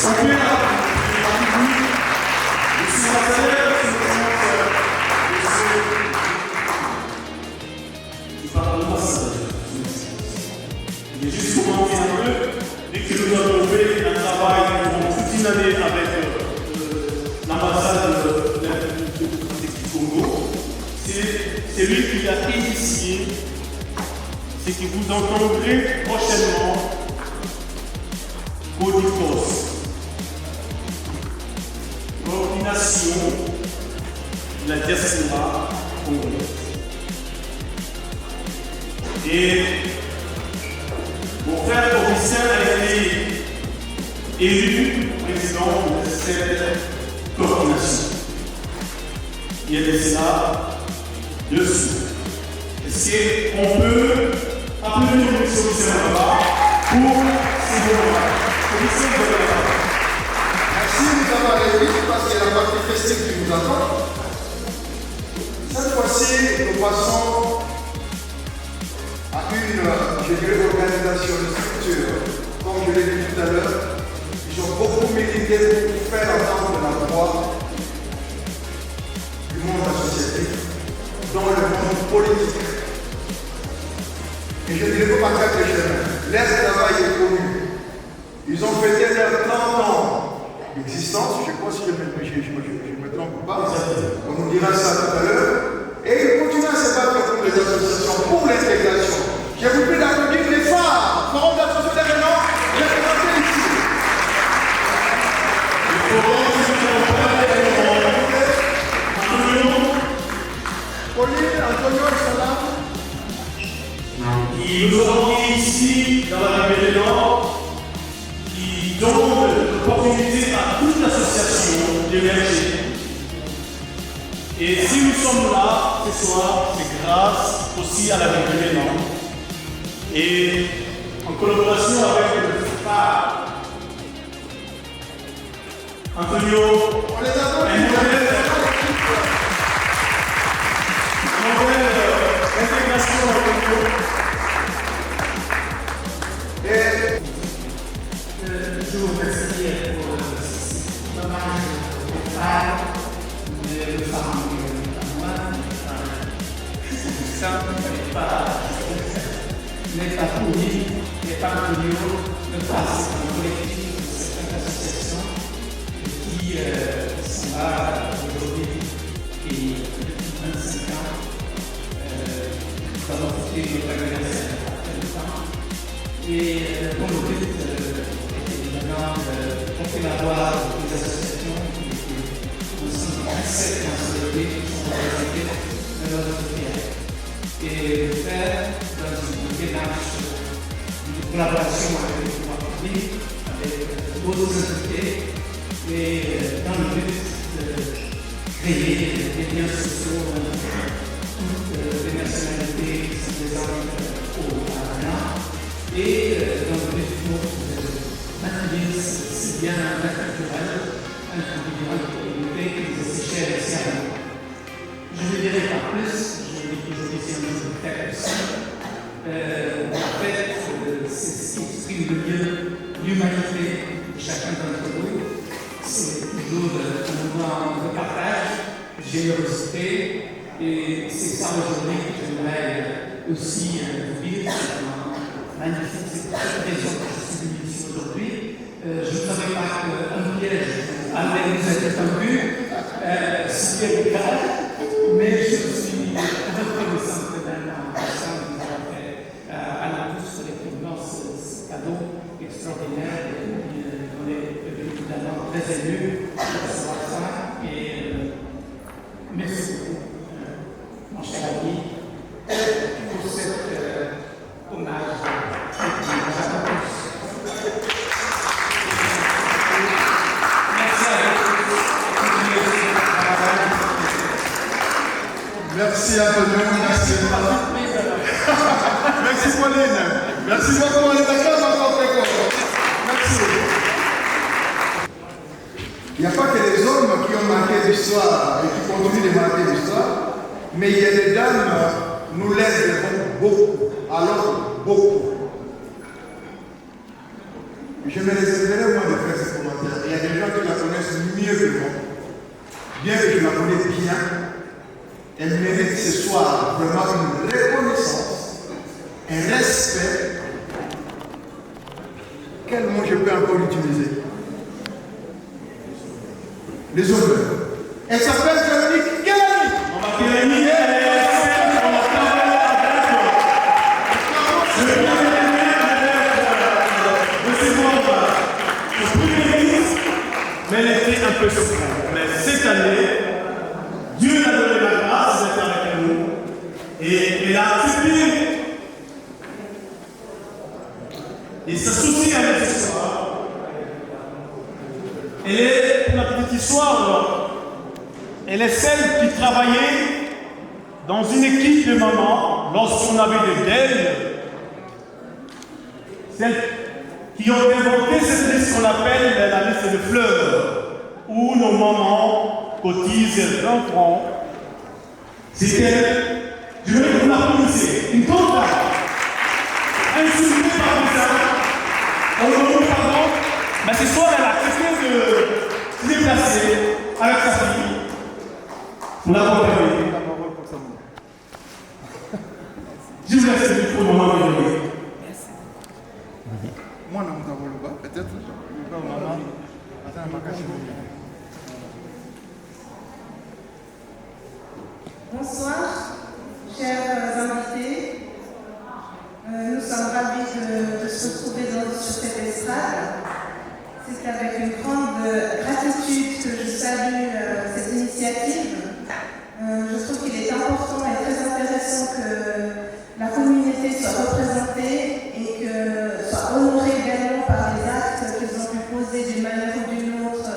Mais juste pour commencer un peu, dès que nous avons fait un travail pendant toute une année avec l'ambassade du Congo, c'est lui qui a initié ce que vous entendrez prochainement CODICOS, coordination de la diaspora congolaise. Et mon frère Augustin a été élu président de cette coordination. Il y a de cela 2 semaines. Est-ce qu'on peut appeler le commissaire là-bas pour ces moments-là? Merci, nous avons aller vite parce qu'il y a la partie festive qui nous attend. Cette fois-ci, nous passons à une, organisation, une structure. Comme je l'ai dit tout à l'heure, ils ont beaucoup milité pour faire entendre la voix du monde associatif dans le monde politique. Et je ne dirais pas quatre chemins. Leur travail est connu. Ils ont fêté leurs 30 ans d'existence, je crois si je me trompe pas, on nous dira ça tout à l'heure. Et ils continuent à se battre pour les associations, pour l'intégration. Je vous prie d'applaudir les phares, forum d'association d'événements, j'ai présenté ici. Pauline, Antonio, Salam. Qui nous avons mis ici dans la République du Nord, qui donne l'opportunité à toute l'association d'émerger. Et si nous sommes là ce soir, c'est grâce aussi à la République du Nord. Et en collaboration avec le phare Antonio, On les attend. un modèle d'intégration avec nous. Je vous remercie pour l'hommage au phare, le phare ça n'est pas pourri, n'est pas Antonio, le phare c'est un collectif de certaines associations qui sont là aujourd'hui et depuis 25 ans. Nous avons fêté notre anniversaire il y a très longtemps. Et dont le but était évidemment de porter la voix des associations qui sont 17 dans ce pays qui sont représentées dans notre pays. Et le faire dans une démarche de collaboration avec le pouvoir public, avec d'autres entités, et dans le but de créer des liens sociaux entre toutes les nationalités qui sont présentes au Parlement. Et dans le but de maintenir ce lien interculturel, individuel de communauté qui nous est si cher ici à nous. Je ne dirai pas plus, je dis qu'aujourd'hui c'est un jour de fête aussi. En fait, c'est ce qui exprime le mieux l'humanité de chacun d'entre nous. C'est toujours un moment de partage, de générosité, et c'est ça aujourd'hui que j'aimerais aussi vous dire. Magnifique, c'est pour cette raison que je suis venu ici aujourd'hui. Je ne savais pas qu'un piège allait nous être tendu, ce qui est le cas, mais je suis reconnaissant que dans l'ambassade nous avons fait à la tous collectivement ce cadeau extraordinaire et on est évidemment très émus de recevoir ça. Et merci beaucoup, mon cher ami, pour cet hommage. Merci Antonio, merci. Merci Pauline. Merci beaucoup, on est d'accord encore très content. Merci. Il n'y a pas que les hommes qui ont marqué l'histoire et qui continuent de marquer l'histoire, mais il y a des dames, nous les devons beaucoup. Alors, beaucoup. Je me réserverai moi de faire ces commentaires. Il y a des gens qui la connaissent mieux que moi. Bien que je la connais bien, elle mérite ce soir vraiment une reconnaissance, un respect. Quel mot je peux encore utiliser? Les honneurs. Elle s'appelle Véronique Kélani. Kélani, elle est celle qu'on a travaillé avec. Je vais recevoir le premier ministre, mais elle était un peu souffrante. Mais cette année, Dieu a donné la grâce d'être avec nous et elle a accepté. Et s'associer avec ce soir. Elle est, pour la petite histoire, elle est celle qui travaillait dans une équipe de mamans lorsqu'on avait des deuils. Celles qui ont inventé cette liste qu'on appelle la liste de fleurs, où nos mamans cotisent 20 francs. C'était, je vais vous la prononcer, une comptable, insultée par des gens, on demande pardon, mais ce soir elle a accepté de se déplacer avec sa famille. Pour l'avoir permis. Je vous laisse le micro, maman. Moi, non, peut-être. Maman. Bonsoir, chers invités. Nous sommes ravis de se retrouver sur cette estrade. C'est avec une grande gratitude que je salue cette initiative. Je trouve qu'il est important et très intéressant que la communauté soit représentée et que soit honorée également par les actes qu'ils ont pu poser d'une manière ou d'une autre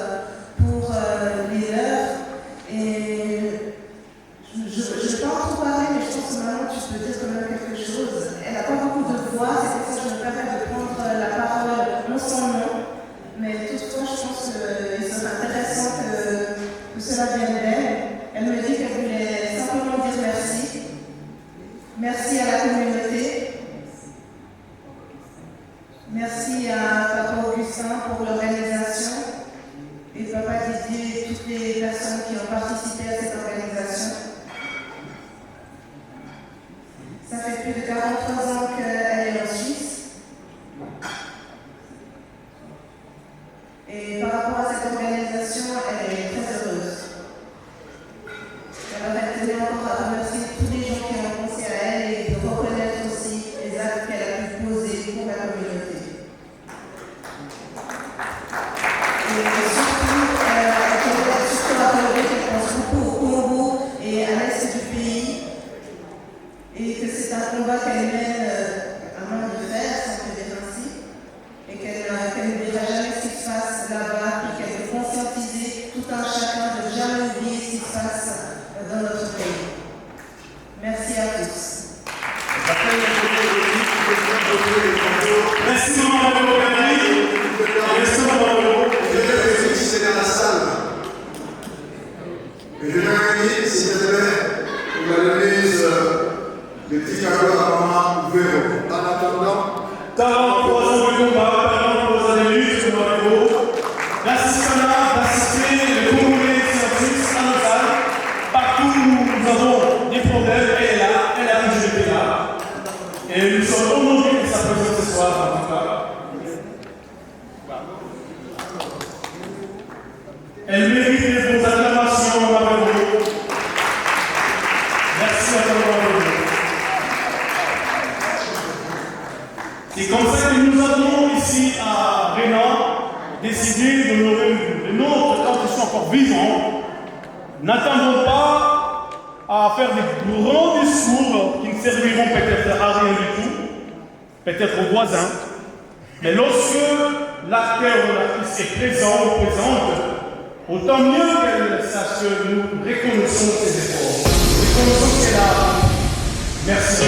pour les leurs. Et je ne vais pas en trop parler, mais je pense que maman, tu peux dire quand même quelque chose. Elle n'a pas beaucoup de voix, c'est pour ça que je me permets de prendre la parole, non sans nom. Mais toutefois, je pense qu'il serait intéressant que cela vienne d'elle. Elle me dit qu'elle voulait simplement dire merci. Merci à la communauté. Merci à Papa Augustin pour l'organisation et Papa Didier et toutes les personnes qui ont participé à cette organisation. Ça fait plus de 43 ans qu'elle est en Suisse. Et par rapport à cette organisation, elle est très heureuse. Elle tenait encore à remercier tous les gens qui ont pensé à elle et de reconnaître aussi les actes qu'elle a pu poser pour la communauté. Et surtout à relever qu'elle pense beaucoup au Congo et à l'est du pays. Et que c'est un combat qu'elle mène à main de fer, si on peut dire ainsi. Et qu'elle ne verra jamais ce qui se passe là-bas, et qu'elle veut conscientiser tout un chacun de jamais oublier ce qui se passe dans notre pays. Merci à tous. Merci maman de C'est dans la salle. Et je l'invite, s'il te plaît, pour la remise de petit cadeau à maman Véro. En attendant, 43 ans de combat, 43 ans de lutte pour Marégo. L'assistanat d'assister les Congolais scientifiques en salle. Partout où nous avons des problèmes, elle est là, elle a toujours été là. Et nous sommes honorés de sa présence ce soir, en tout cas. Elle mérite les bonnes acclamations, Marégo. Merci à toi, Marégo. C'est comme ça que nous avons ici à Rénan décidé d'honorer les nôtres quand ils sont encore vivants. N'attendons pas à faire des grands discours qui ne serviront peut-être à rien du tout, peut-être aux voisins. Mais lorsque l'acteur ou l'actrice est présent ou présente, autant mieux qu'elle sache que nous reconnaissons ses efforts, reconnaissons qu'elle a. Merci.